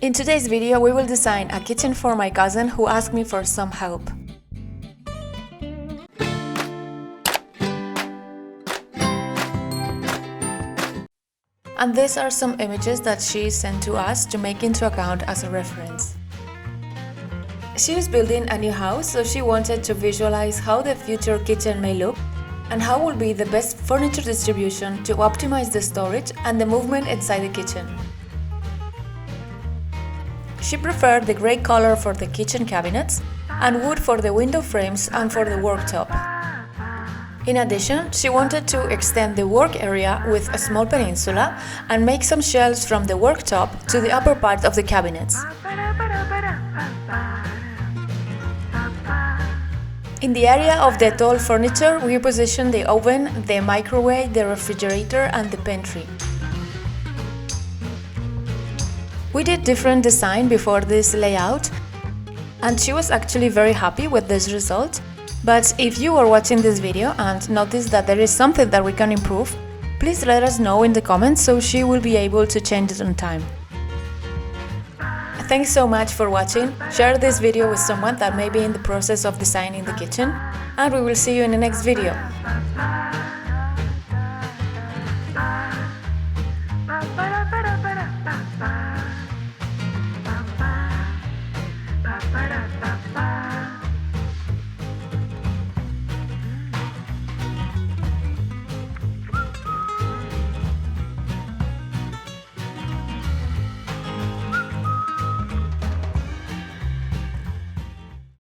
In today's video, we will design a kitchen for my cousin who asked me for some help. And these are some images that she sent to us to make into account as a reference. She is building a new house, so she wanted to visualize how the future kitchen may look and how will be the best furniture distribution to optimize the storage and the movement inside the kitchen. She preferred the grey color for the kitchen cabinets and wood for the window frames and for the worktop. In addition, she wanted to extend the work area with a small peninsula and make some shelves from the worktop to the upper part of the cabinets. In the area of the tall furniture, we positioned the oven, the microwave, the refrigerator and the pantry. We did different design before this layout, and she was actually very happy with this result. But if you are watching this video and notice that there is something that we can improve, please let us know in the comments so she will be able to change it on time. Thanks so much for watching. Share this video with someone that may be in the process of designing the kitchen, and we will see you in the next video. Ba ba da ba.